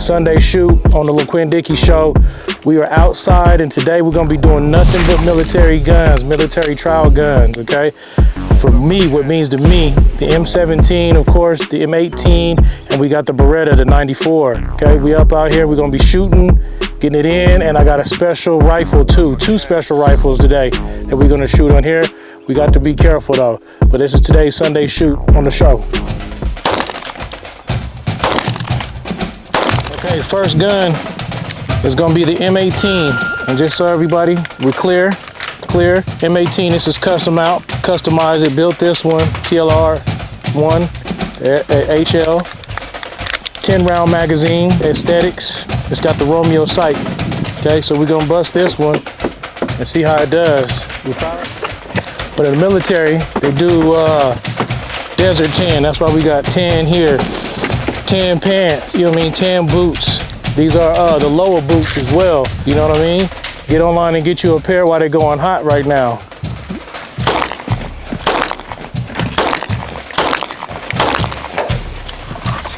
Sunday shoot on the LeQuint Dickey show. We are outside, and today we're gonna be doing nothing but military guns, military trial guns, okay? For me, what means to me, the M17, of course, the M18, and we got the Beretta, the 94, okay? We up out here, we're gonna be shooting, getting it in, and I got a special rifle too, 2 special rifles today that we're gonna shoot on here. We got to be careful though, but this is today's Sunday shoot on the show. Okay, first gun is gonna be the M18, and just so everybody, we're clear. M18, this is customized, it built this one, TLR1, HL, 10 round magazine, aesthetics. It's got the Romeo sight. Okay, so we're gonna bust this one and see how it does. But in the military, they do desert tan. That's why we got tan here, tan pants, you know what I mean, tan boots. These are the lower boots as well, you know what I mean? Get online and get you a pair while they're going hot right now.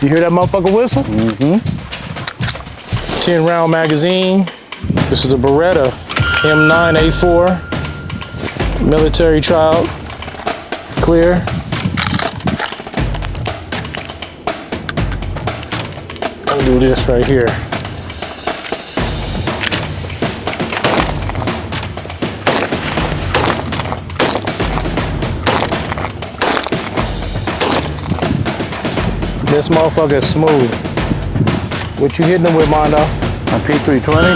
You hear that motherfucker whistle? Mm-hmm. 10 round magazine. This is a Beretta M9A4. Military trial, clear. I'll do this right here. This motherfucker is smooth. What you hitting them with, Mondo? A P320.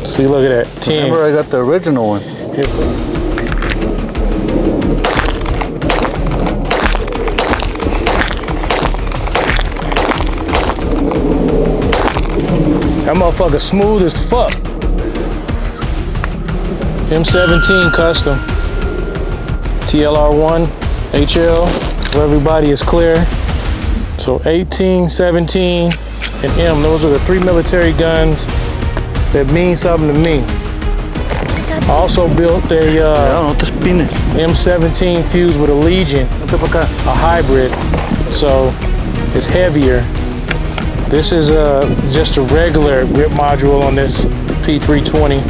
See, look at that, 10. Remember, I got the original one. Here. That motherfucker smooth as fuck. M17 custom. TLR1, HL, so everybody is clear. So 18, 17, and M, those are the 3 military guns that mean something to me. I also built a M17 fused with a Legion, a hybrid, so it's heavier. This is just a regular grip module on this P320.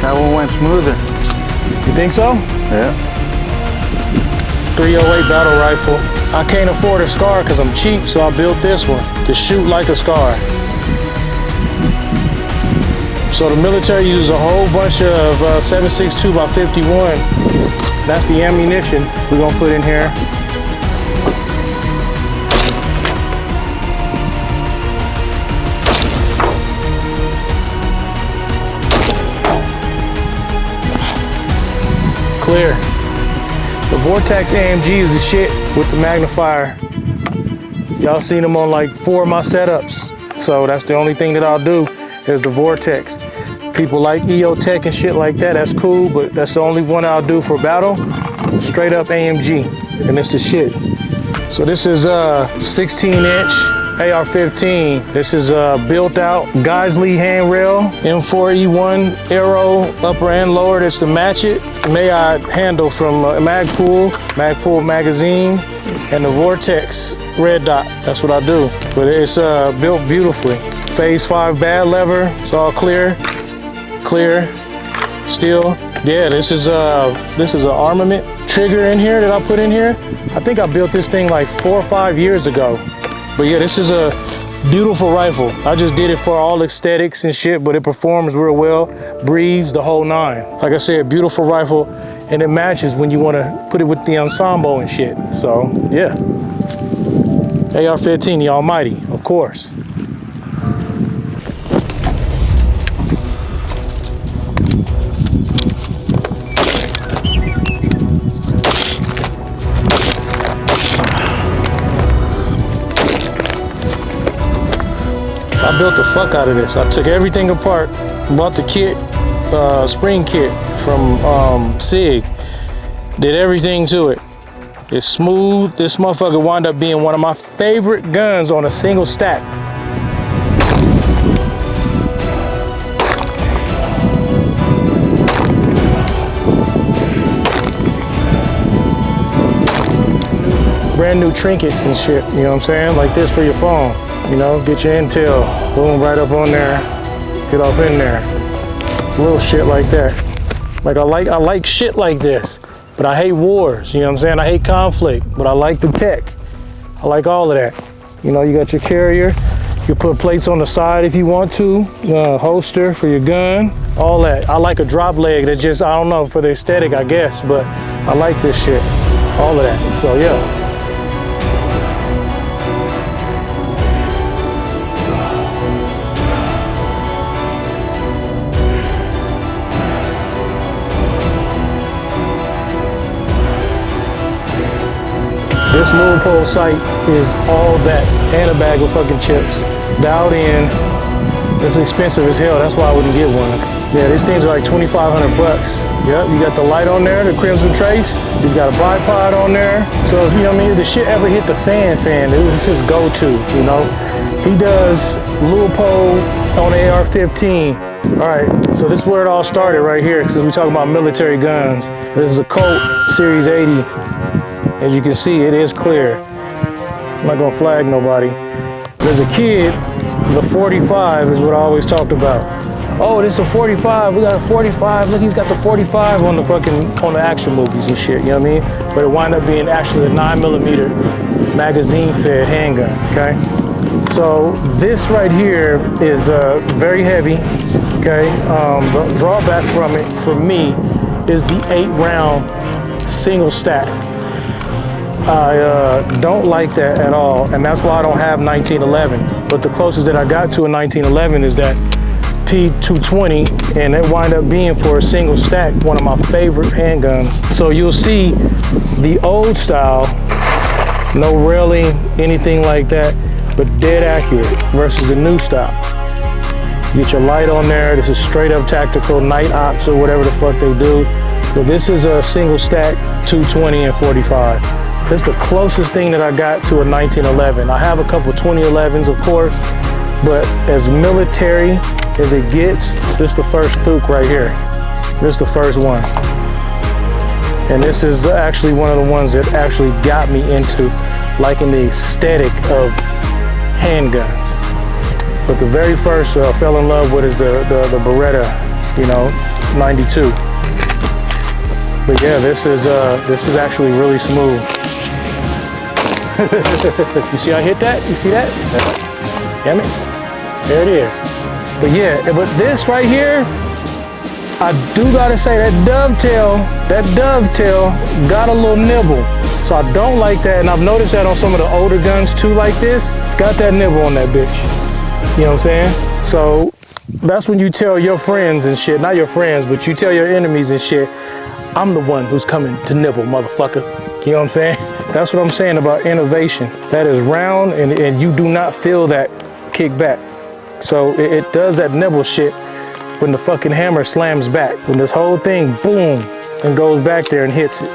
That one went smoother. You think so? Yeah. 308 battle rifle. I can't afford a SCAR because I'm cheap, so I built this one to shoot like a SCAR. So the military uses a whole bunch of 7.62 by 51. That's the ammunition we're gonna put in here. Clear. The Vortex AMG is the shit with the magnifier. Y'all seen them on like 4 of my setups. So that's the only thing that I'll do is the Vortex. People like EO Tech and shit like that, that's cool, but that's the only one I'll do for battle. Straight up AMG, and it's the shit. So this is a 16-inch AR-15. This is built out Geisley handrail, M4E1 arrow, upper and lower, that's to match it. May I handle from Magpul magazine, and the Vortex red dot. That's what I do. But it's built beautifully. Phase 5 bad lever, it's all clear, steel. Yeah, this is an armament trigger in here that I put in here. I think I built this thing like 4 or 5 years ago. But yeah, this is a beautiful rifle. I just did it for all aesthetics and shit, but it performs real well, breathes, the whole 9. Like I said, beautiful rifle, and it matches when you want to put it with the ensemble and shit. So yeah, AR-15, the almighty, of course. I built the fuck out of this. I took everything apart, bought the kit, spring kit from SIG. Did everything to it. It's smooth. This motherfucker wound up being one of my favorite guns on a single stack. Brand new trinkets and shit, you know what I'm saying? Like this for your phone, you know, get your intel, boom, right up on there, get off in there. Little shit like that. Like I like shit like this, but I hate wars, you know what I'm saying? I hate conflict, but I like the tech. I like all of that. You know, you got your carrier, you put plates on the side if you want to, holster for your gun, all that. I like a drop leg that's just, I don't know, for the aesthetic, I guess, but I like this shit, all of that, so yeah. This Leupold sight is all that and a bag of fucking chips. Dialed in. It's expensive as hell, that's why I wouldn't get one. Yeah, these things are like 2,500 bucks. Yep, you got the light on there, the Crimson Trace. He's got a bipod on there. So if you know what I mean, if the shit ever hit the fan, this is his go-to, you know? He does Leupold on the AR-15. All right, so this is where it all started right here, because we're talking about military guns. This is a Colt Series 80. As you can see, it is clear. I'm not gonna flag nobody. As a kid, the 45 is what I always talked about. Oh, this is a 45, we got a 45. Look, he's got the 45 on the action movies and shit, you know what I mean? But it wound up being actually a 9mm magazine-fed handgun, okay? So this right here is very heavy, okay? The drawback from it, for me, is the 8-round single stack. I don't like that at all, and that's why I don't have 1911s. But the closest that I got to a 1911 is that P220, and it wind up being, for a single stack, one of my favorite handguns. So you'll see the old style, no railing, anything like that, but dead accurate, versus the new style. You get your light on there. This is straight up tactical, night ops or whatever the fuck they do. But this is a single stack 220 and 45. This is the closest thing that I got to a 1911. I have a couple 2011s, of course, but as military as it gets, this is the first Thuke right here. This is the first one. And this is actually one of the ones that actually got me into liking the aesthetic of handguns. But the very first I fell in love with is the Beretta, you know, 92. But yeah, this is actually really smooth. You see I hit that? You see that? Damn it. There it is. But yeah, but this right here, I do gotta say that dovetail got a little nibble. So I don't like that, and I've noticed that on some of the older guns too like this. It's got that nibble on that bitch. You know what I'm saying? So that's when you tell your friends and shit, not your friends, but you tell your enemies and shit, I'm the one who's coming to nibble, motherfucker. You know what I'm saying? That's what I'm saying about innovation. That is round, and you do not feel that kickback. So it does that nibble shit when the fucking hammer slams back. When this whole thing, boom, and goes back there and hits it.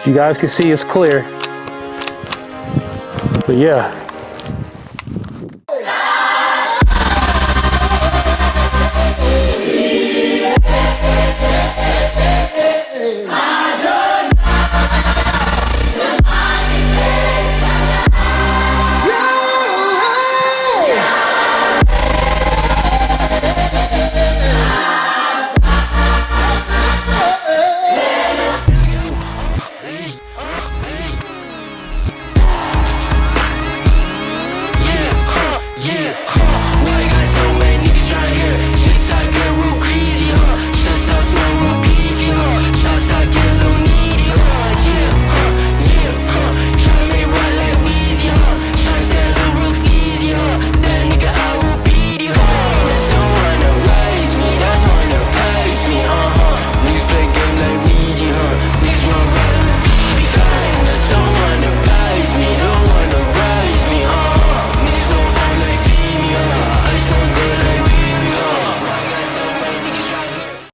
You guys can see it's clear. But yeah.